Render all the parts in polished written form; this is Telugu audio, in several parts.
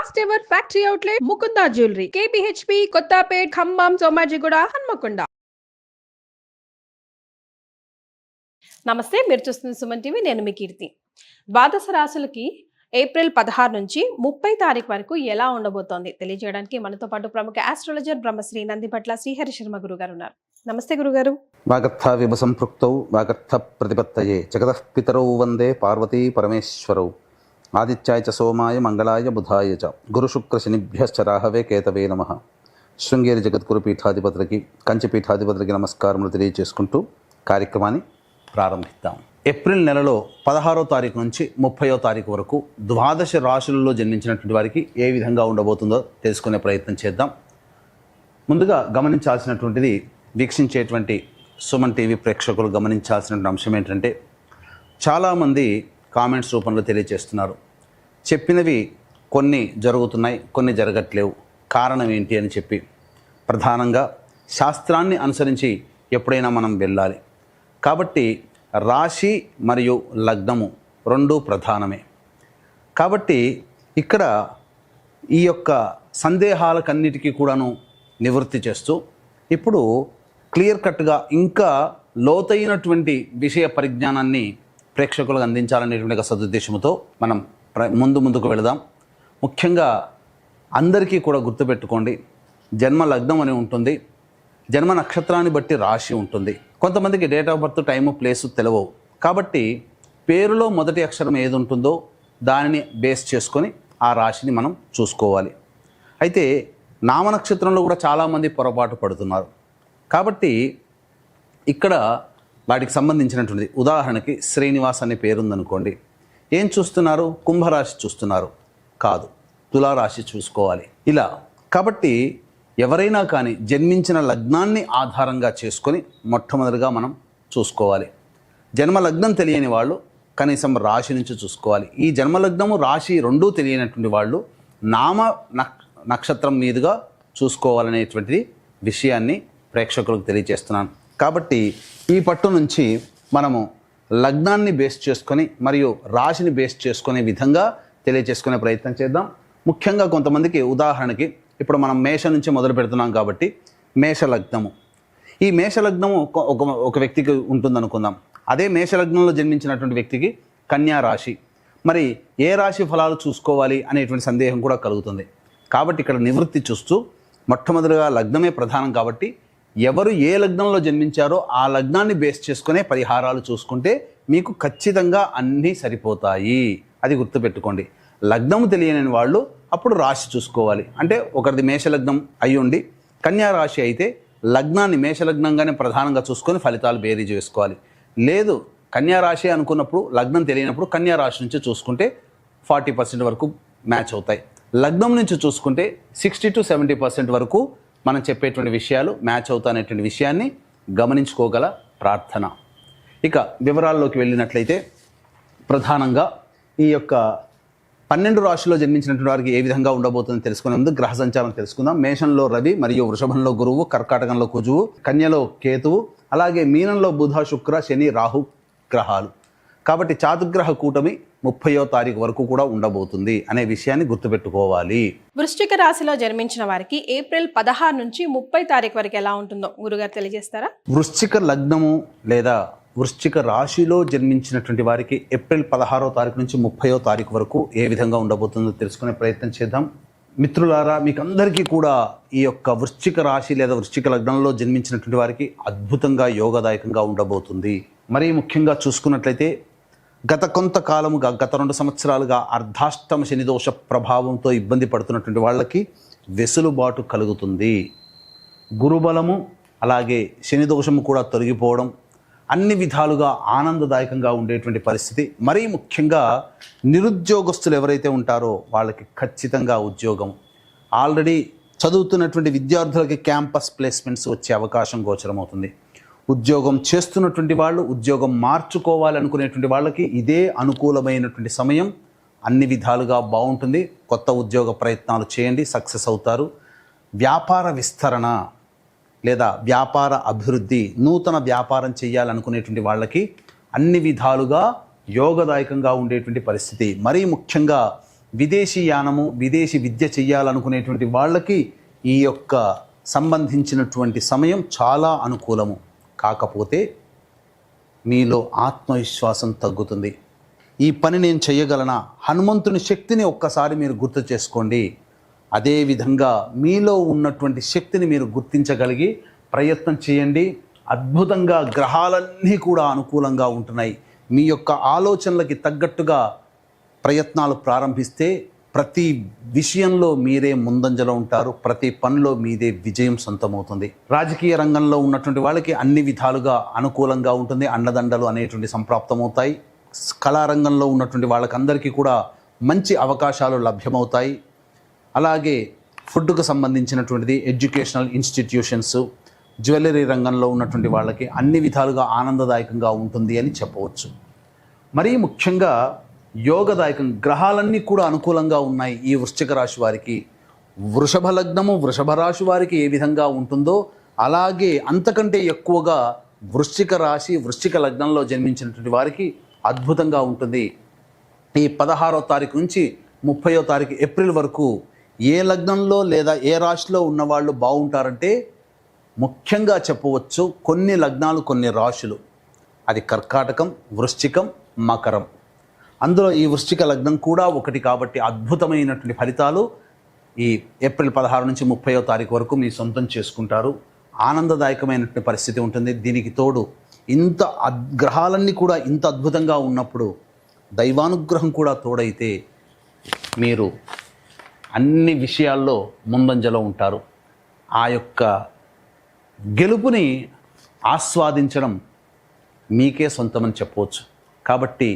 First ever factory outlet Mukunda jewellery KPHB Kothapet Khammam Somajiguda Hanamkonda. నమస్తే, మీరు చూస్తున్న సుమన్ టీవీ. నేను మీ కీర్తి. ద్వాదశ రాశులకి ఏప్రిల్ 16 నుంచి 30 తారీఖు వరకు ఎలా ఉండబోతోంది తెలియజేయడానికి మనతో పాటు ప్రముఖ ఆస్ట్రాలజర్ బ్రహ్మశ్రీ నందిపట్ల శ్రీహరి శర్మ గురుగారు ఉన్నారు. నమస్తే గురుగారు. వాగర్థ విభ సంపృక్తౌ వాగర్థ ప్రతిపత్తయే జగతః పితరౌ వందే పార్వతీ పరమేశ్వరౌ ఆదిత్యాయ చ సోమాయ మంగళాయ బుధాయ చ గురు శుక్ర శనిభ్యశ్చ రాహవే కేతవే నమః. శృంగేరి జగద్గురు పీఠాధిపతులకి కంచి పీఠాధిపతులకి నమస్కారములు తెలియజేసుకుంటూ కార్యక్రమాన్ని ప్రారంభిద్దాం. ఏప్రిల్ నెలలో 16వ తారీఖు నుంచి 30వ తారీఖు వరకు ద్వాదశ రాశులలో జన్మించినటువంటి వారికి ఏ విధంగా ఉండబోతుందో తెలుసుకునే ప్రయత్నం చేద్దాం. ముందుగా గమనించాల్సినటువంటిది, వీక్షించేటువంటి సుమన్ టీవీ ప్రేక్షకులు గమనించాల్సినటువంటి అంశం ఏంటంటే, చాలామంది కామెంట్స్ రూపంలో తెలియజేస్తున్నారు, చెప్పినవి కొన్ని జరుగుతున్నాయి, కొన్ని జరగట్లేవు, కారణం ఏంటి అని చెప్పి. ప్రధానంగా శాస్త్రాన్ని అనుసరించి ఎప్పుడైనా మనం వెళ్ళాలి కాబట్టి రాశి మరియు లగ్నము రెండూ ప్రధానమే. కాబట్టి ఇక్కడ ఈ యొక్క సందేహాలకన్నిటికీ కూడాను నివృత్తి చేస్తూ ఇప్పుడు క్లియర్ కట్గా ఇంకా లోతైనటువంటి విషయ పరిజ్ఞానాన్ని ప్రేక్షకులకు అందించాలనేటువంటి ఒక సదుద్దేశంతో మనం ముందుకు వెళదాం. ముఖ్యంగా అందరికీ కూడా గుర్తుపెట్టుకోండి, జన్మ లగ్నం అని ఉంటుంది, జన్మ నక్షత్రాన్ని బట్టి రాశి ఉంటుంది. కొంతమందికి date of birth, time, place తెలియవు. కాబట్టి పేరులో మొదటి అక్షరం ఏది ఉంటుందో దానిని బేస్ చేసుకొని ఆ రాశిని మనం చూసుకోవాలి. అయితే నామనక్షత్రంలో కూడా చాలామంది పొరపాటు పడుతున్నారు. కాబట్టి ఇక్కడ వాటికి సంబంధించినటువంటిది, ఉదాహరణకి శ్రీనివాస్ అనే పేరుందనుకోండి, ఏం చూస్తున్నారు? కుంభరాశి చూస్తున్నారు, కాదు, తులారాశి చూసుకోవాలి. ఇలా కాబట్టి ఎవరైనా కానీ జన్మించిన లగ్నాన్ని ఆధారంగా చేసుకొని మొట్టమొదటిగా మనం చూసుకోవాలి. జన్మ లగ్నం తెలియని వాళ్ళు కనీసం రాశి నుంచి చూసుకోవాలి. ఈ జన్మలగ్నము రాశి రెండూ తెలియనటువంటి వాళ్ళు నామ నక్షత్రం మీదుగా చూసుకోవాలనేటువంటిది విషయాన్ని ప్రేక్షకులకు తెలియజేస్తున్నాను. కాబట్టి ఈ పట్టు నుంచి మనము లగ్నాన్ని బేస్ చేసుకొని మరియు రాశిని బేస్ చేసుకునే విధంగా తెలియజేసుకునే ప్రయత్నం చేద్దాం. ముఖ్యంగా కొంతమందికి, ఉదాహరణకి ఇప్పుడు మనం మేష నుంచి మొదలు పెడుతున్నాం కాబట్టి మేషలగ్నము, ఈ మేషలగ్నము ఒక వ్యక్తికి ఉంటుందనుకుందాం. అదే మేషలగ్నంలో జన్మించినటువంటి వ్యక్తికి కన్యా రాశి, మరి ఏ రాశి ఫలాలు చూసుకోవాలి అనేటువంటి సందేహం కూడా కలుగుతుంది. కాబట్టి ఇక్కడ నివృత్తి చూస్తూ మొట్టమొదటిగా లగ్నమే ప్రధానం కాబట్టి ఎవరు ఏ లగ్నంలో జన్మించారో ఆ లగ్నాన్ని బేస్ చేసుకునే పరిహారాలు చూసుకుంటే మీకు ఖచ్చితంగా అన్నీ సరిపోతాయి. అది గుర్తుపెట్టుకోండి. లగ్నము తెలియని వాళ్ళు అప్పుడు రాశి చూసుకోవాలి. అంటే ఒకరిది మేషలగ్నం అయి ఉండి కన్యా రాశి అయితే లగ్నాన్ని మేషలగ్నంగానే ప్రధానంగా చూసుకొని ఫలితాలు బేరీజ్ వేసుకోవాలి. లేదు కన్యా రాశి అనుకున్నప్పుడు లగ్నం తెలియనప్పుడు కన్యా రాశి నుంచి చూసుకుంటే 40% వరకు మ్యాచ్ అవుతాయి. లగ్నం నుంచి చూసుకుంటే 60 to 70% వరకు మనం చెప్పేటువంటి విషయాలు మ్యాచ్ అవుతాయనేటువంటి విషయాన్ని గమనించుకోగల ప్రార్థన. ఇక వివరాల్లోకి వెళ్ళినట్లయితే, ప్రధానంగా ఈ యొక్క 12 రాశుల్లో జన్మించినటువంటి వారికి ఏ విధంగా ఉండబోతుందో తెలుసుకునే ముందు గ్రహ సంచారం తెలుసుకుందాం. మేషంలో రవి మరియు వృషభంలో గురువు, కర్కాటకంలో కుజువు, కన్యలో కేతువు, అలాగే మీనంలో బుధ, శుక్ర, శని, రాహు గ్రహాలు. కాబట్టి చాతుర్గ్రహ కూటమి 30వ తారీఖు వరకు కూడా ఉండబోతుంది అనే విషయాన్ని గుర్తుపెట్టుకోవాలి. వృశ్చిక రాశిలో జన్మించిన వారికి ఏప్రిల్ 16 నుంచి 30 తారీఖు వరకు ఎలా ఉంటుందో గురుగారు తెలియజేస్తారా? వృశ్చిక లగ్నము లేదా వృశ్చిక రాశిలో జన్మించినటువంటి వారికి ఏప్రిల్ 16వ తారీఖు నుంచి 30వ తారీఖు వరకు ఏ విధంగా ఉండబోతుందో తెలుసుకునే ప్రయత్నం చేద్దాం. మిత్రులారా, మీకు అందరికీ కూడా ఈ యొక్క వృశ్చిక రాశి లేదా వృశ్చిక లగ్నంలో జన్మించినటువంటి వారికి అద్భుతంగా యోగదాయకంగా ఉండబోతుంది. మరీ ముఖ్యంగా చూసుకున్నట్లయితే గత కొంతకాలముగా, గత 2 సంవత్సరాలుగా అర్ధాష్టమ శనిదోష ప్రభావంతో ఇబ్బంది పడుతున్నటువంటి వాళ్ళకి వెసులుబాటు కలుగుతుంది. గురుబలము అలాగే శనిదోషము కూడా తొలగిపోవడం, అన్ని విధాలుగా ఆనందదాయకంగా ఉండేటువంటి పరిస్థితి. మరీ ముఖ్యంగా నిరుద్యోగస్తులు ఎవరైతే ఉంటారో వాళ్ళకి ఖచ్చితంగా ఉద్యోగం, ఆల్రెడీ చదువుతున్నటువంటి విద్యార్థులకి క్యాంపస్ ప్లేస్మెంట్స్ వచ్చే అవకాశం గోచరమవుతుంది. ఉద్యోగం చేస్తున్నటువంటి వాళ్ళు, ఉద్యోగం మార్చుకోవాలనుకునేటువంటి వాళ్ళకి ఇదే అనుకూలమైనటువంటి సమయం. అన్ని విధాలుగా బాగుంటుంది. కొత్త ఉద్యోగ ప్రయత్నాలు చేయండి, సక్సెస్ అవుతారు. వ్యాపార విస్తరణ లేదా వ్యాపార అభివృద్ధి, నూతన వ్యాపారం చేయాలనుకునేటువంటి వాళ్ళకి అన్ని విధాలుగా యోగదాయకంగా ఉండేటువంటి పరిస్థితి. మరీ ముఖ్యంగా విదేశీ యానము, విదేశీ విద్య చెయ్యాలనుకునేటువంటి వాళ్ళకి ఈ యొక్క సంబంధించినటువంటి సమయం చాలా అనుకూలము. కాకపోతే మీలో ఆత్మవిశ్వాసం తగ్గుతుంది. ఈ పని నేను చేయగలనా? హనుమంతుని శక్తిని ఒక్కసారి మీరు గుర్తు చేసుకోండి. అదేవిధంగా మీలో ఉన్నటువంటి శక్తిని మీరు గుర్తించగలిగి ప్రయత్నం చేయండి. అద్భుతంగా గ్రహాలన్నీ కూడా అనుకూలంగా ఉంటున్నాయి. మీ యొక్క ఆలోచనలకి తగ్గట్టుగా ప్రయత్నాలు ప్రారంభిస్తే ప్రతి విషయంలో మీరే ముందంజలో ఉంటారు. ప్రతి పనిలో మీదే విజయం సొంతమవుతుంది. రాజకీయ రంగంలో ఉన్నటువంటి వాళ్ళకి అన్ని విధాలుగా అనుకూలంగా ఉంటుంది. అండదండలు అనేటువంటి సంప్రాప్తమవుతాయి. కళారంగంలో ఉన్నటువంటి వాళ్ళకందరికీ కూడా మంచి అవకాశాలు లభ్యమవుతాయి. అలాగే ఫుడ్కు సంబంధించినటువంటిది, ఎడ్యుకేషనల్ ఇన్స్టిట్యూషన్స్, జ్యువెలరీ రంగంలో ఉన్నటువంటి వాళ్ళకి అన్ని విధాలుగా ఆనందదాయకంగా ఉంటుంది అని చెప్పవచ్చు. మరీ ముఖ్యంగా యోగదాయకం, గ్రహాలన్నీ కూడా అనుకూలంగా ఉన్నాయి ఈ వృశ్చిక రాశి వారికి. వృషభ లగ్నము వృషభ రాశి వారికి ఏ విధంగా ఉంటుందో అలాగే అంతకంటే ఎక్కువగా వృశ్చిక రాశి వృశ్చిక లగ్నంలో జన్మించినటువంటి వారికి అద్భుతంగా ఉంటుంది. ఈ 16వ తారీఖు నుంచి 30వ తారీఖు ఏప్రిల్ వరకు ఏ లగ్నంలో లేదా ఏ రాశిలో ఉన్నవాళ్ళు బాగుంటారంటే ముఖ్యంగా చెప్పవచ్చు కొన్ని లగ్నాలు, కొన్ని రాశులు. అది కర్కాటకం, వృశ్చికం, మకరం. అందులో ఈ వృశ్చిక లగ్నం కూడా ఒకటి కాబట్టి అద్భుతమైనటువంటి ఫలితాలు ఈ ఏప్రిల్ 16 నుంచి 30వ తారీఖు వరకు మీ సొంతం చేసుకుంటారు. ఆనందదాయకమైనటువంటి పరిస్థితి ఉంటుంది. దీనికి తోడు ఇంత గ్రహాలన్నీ కూడా ఇంత అద్భుతంగా ఉన్నప్పుడు దైవానుగ్రహం కూడా తోడైతే మీరు అన్ని విషయాల్లో ముందంజలో ఉంటారు. ఆ యొక్క గెలుపుని ఆస్వాదించడం మీకే సొంతమని చెప్పవచ్చు. కాబట్టి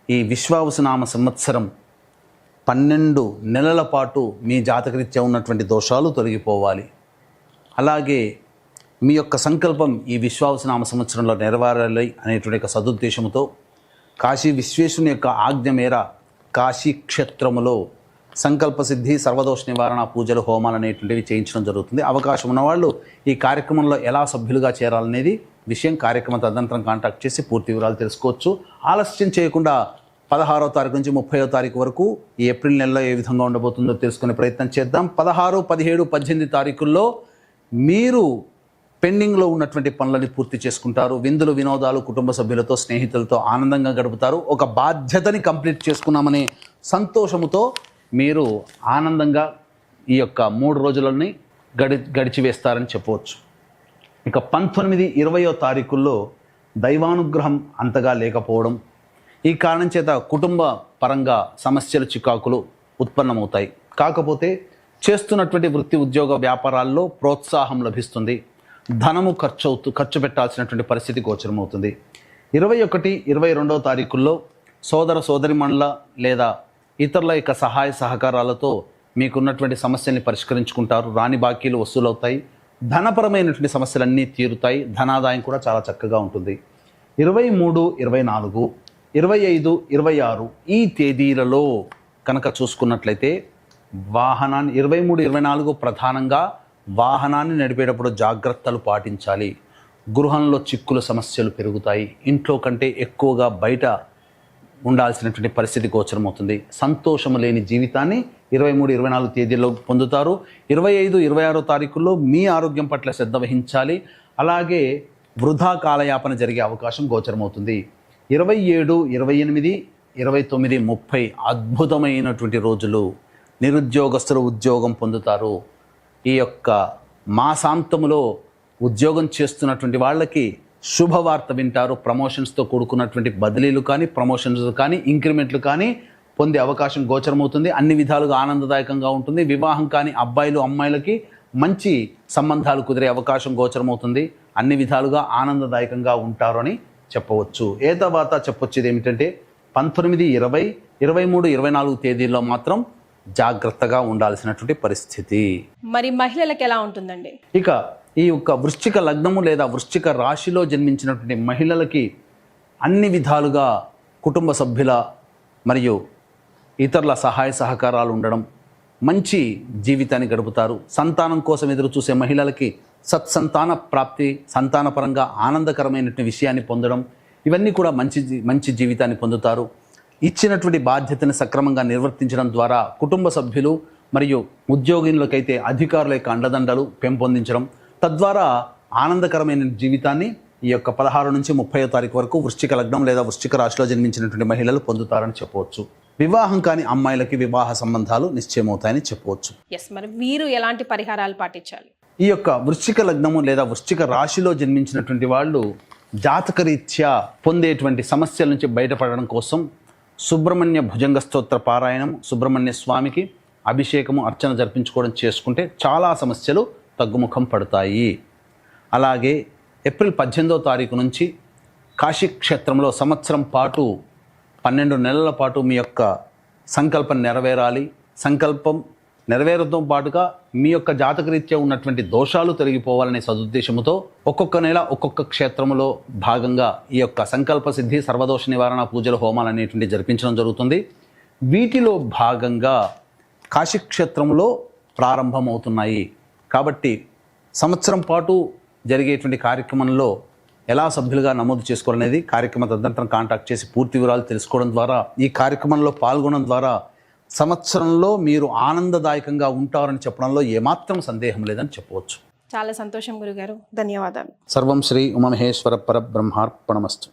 ఈ విశ్వావసునామ సంవత్సరం 12 నెలల పాటు మీ జాతకరీత్యా ఉన్నటువంటి దోషాలు తొలగిపోవాలి. అలాగే మీ యొక్క సంకల్పం ఈ విశ్వావసునామ సంవత్సరంలో నెరవేరాలి అనేటువంటి సదుద్దేశంతో కాశీ విశ్వేశ్వరుని యొక్క ఆజ్ఞ మేర కాశీ క్షేత్రములో సంకల్ప సిద్ధి, సర్వదోష నివారణ పూజలు, హోమాలు అనేటువంటివి చేయించడం జరుగుతుంది. అవకాశం ఉన్నవాళ్ళు ఈ కార్యక్రమంలో ఎలా సభ్యులుగా చేరాలనేది విషయం కార్యక్రమం తదనంతరం కాంటాక్ట్ చేసి పూర్తి వివరాలు తెలుసుకోవచ్చు. ఆలస్యం చేయకుండా 16వ తారీఖు నుంచి 30వ తారీఖు వరకు ఈ ఏప్రిల్ నెలలో ఏ విధంగా ఉండబోతుందో తెలుసుకునే ప్రయత్నం చేద్దాం. 16, 17, 18 తారీఖుల్లో మీరు పెండింగ్లో ఉన్నటువంటి పనులని పూర్తి చేసుకుంటారు. విందులు, వినోదాలు, కుటుంబ సభ్యులతో, స్నేహితులతో ఆనందంగా గడుపుతారు. ఒక బాధ్యతని కంప్లీట్ చేసుకున్నామనే సంతోషముతో మీరు ఆనందంగా ఈ యొక్క 3 రోజులని గడిచివేస్తారని చెప్పవచ్చు. ఇక 19, 20వ తారీఖుల్లో దైవానుగ్రహం అంతగా లేకపోవడం, ఈ కారణం చేత కుటుంబ పరంగా సమస్యలు, చికాకులు ఉత్పన్నమవుతాయి. కాకపోతే చేస్తున్నటువంటి వృత్తి, ఉద్యోగ, వ్యాపారాల్లో ప్రోత్సాహం లభిస్తుంది. ధనము ఖర్చు పెట్టాల్సినటువంటి పరిస్థితి గోచరమవుతుంది. 21, 22వ తారీఖుల్లో సోదర సోదరిమణుల లేదా ఇతరుల యొక్క సహాయ సహకారాలతో మీకున్నటువంటి సమస్యల్ని పరిష్కరించుకుంటారు. రాని బాకీలు వసూలవుతాయి. ధనపరమైనటువంటి సమస్యలన్నీ తీరుతాయి. ధనాదాయం కూడా చాలా చక్కగా ఉంటుంది. 23, 24, 25, 26 ఈ తేదీలలో కనుక చూసుకున్నట్లయితే వాహనాన్ని 23, 24 ప్రధానంగా వాహనాన్ని నడిపేటప్పుడు జాగ్రత్తలు పాటించాలి. గృహంలో చిక్కుల సమస్యలు పెరుగుతాయి. ఇంట్లో కంటే ఎక్కువగా బయట ఉండాల్సినటువంటి పరిస్థితి గోచరమవుతుంది. సంతోషం లేని జీవితాన్ని 23, 24 తేదీల్లో పొందుతారు. 25, 26 తారీఖుల్లో మీ ఆరోగ్యం పట్ల శ్రద్ధ వహించాలి. అలాగే వృధా కాలయాపన జరిగే అవకాశం గోచరమవుతుంది. 27, 28, 29, 30 అద్భుతమైనటువంటి రోజులు. నిరుద్యోగస్తులు ఉద్యోగం పొందుతారు. ఈ యొక్క మాసాంతములో ఉద్యోగం చేస్తున్నటువంటి వాళ్ళకి శుభవార్త వింటారు. ప్రమోషన్స్తో కూడుకున్నటువంటి బదిలీలు కానీ, ప్రమోషన్స్ కానీ, ఇంక్రిమెంట్లు కానీ పొందే అవకాశం గోచరమవుతుంది. అన్ని విధాలుగా ఆనందదాయకంగా ఉంటుంది. వివాహం కాని అబ్బాయిలు, అమ్మాయిలకి మంచి సంబంధాలు కుదిరే అవకాశం గోచరమవుతుంది. అన్ని విధాలుగా ఆనందదాయకంగా ఉంటారు అని చెప్పవచ్చు. ఏ తర్వాత చెప్పొచ్చేది ఏమిటంటే 19, 20, 23, 24 తేదీల్లో మాత్రం జాగ్రత్తగా ఉండాల్సినటువంటి పరిస్థితి. మరి మహిళలకు ఎలా ఉంటుందండి? ఇక ఈ యొక్క వృశ్చిక లగ్నము లేదా వృశ్చిక రాశిలో జన్మించినటువంటి మహిళలకి అన్ని విధాలుగా కుటుంబ సభ్యుల మరియు ఇతరుల సహాయ సహకారాలు ఉండడం, మంచి జీవితాన్ని గడుపుతారు. సంతానం కోసం ఎదురు చూసే మహిళలకి సత్సంతాన ప్రాప్తి, సంతానపరంగా ఆనందకరమైనటువంటి విషయాన్ని పొందడం, ఇవన్నీ కూడా మంచి జీవితాన్ని పొందుతారు. ఇచ్చినటువంటి బాధ్యతను సక్రమంగా నిర్వర్తించడం ద్వారా కుటుంబ సభ్యులు మరియు ఉద్యోగులకైతే అధికారుల యొక్క అండదండలు పెంపొందించడం, తద్వారా ఆనందకరమైన జీవితాన్ని ఈ యొక్క 16 నుంచి 30వ తారీఖు వరకు వృశ్చిక లగ్నం లేదా వృశ్చిక రాశిలో జన్మించినటువంటి మహిళలు పొందుతారని చెప్పవచ్చు. వివాహం కాని అమ్మాయిలకి వివాహ సంబంధాలు నిశ్చయమవుతాయని చెప్పవచ్చు. మరి వీరు ఎలాంటి పరిహారాలు పాటించాలి? ఈ యొక్క వృశ్చిక లగ్నము లేదా వృశ్చిక రాశిలో జన్మించినటువంటి వాళ్ళు జాతకరీత్యా పొందేటువంటి సమస్యల నుంచి బయటపడడం కోసం సుబ్రహ్మణ్య భుజంగ స్తోత్ర పారాయణం, సుబ్రహ్మణ్య స్వామికి అభిషేకము, అర్చన జరిపించుకోవడం చేసుకుంటే చాలా సమస్యలు తగ్గుముఖం పడతాయి. అలాగే ఏప్రిల్ 18వ తారీఖు నుంచి కాశీ క్షేత్రంలో సంవత్సరం పాటు 12 నెలల పాటు మీ యొక్క సంకల్పం నెరవేరాలి. సంకల్పం నెరవేరడంతో పాటుగా మీ యొక్క జాతకరీత్యా ఉన్నటువంటి దోషాలు తొలగిపోవాలనే సదుద్దేశంతో ఒక్కొక్క నెల ఒక్కొక్క క్షేత్రములో భాగంగా ఈ యొక్క సంకల్ప సిద్ధి, సర్వదోష నివారణ పూజల హోమాలు అనేటువంటి జరిపించడం జరుగుతుంది. వీటిలో భాగంగా కాశీ క్షేత్రంలో ప్రారంభమవుతున్నాయి. కాబట్టి సంవత్సరం పాటు జరిగేటువంటి కార్యక్రమంలో ఎలా సభ్యులుగా నమోదు చేసుకోవాలనేది కార్యక్రమ తదనంతరం కాంటాక్ట్ చేసి పూర్తి వివరాలు తెలుసుకోవడం ద్వారా, ఈ కార్యక్రమంలో పాల్గొనడం ద్వారా సంవత్సరంలో మీరు ఆనందదాయకంగా ఉంటారని చెప్పడంలో ఏమాత్రం సందేహం లేదని చెప్పవచ్చు. చాలా సంతోషం గురుగారు, ధన్యవాదాలు. సర్వం శ్రీ ఉమామహేశ్వర పరబ్రహ్మార్పణమస్తు.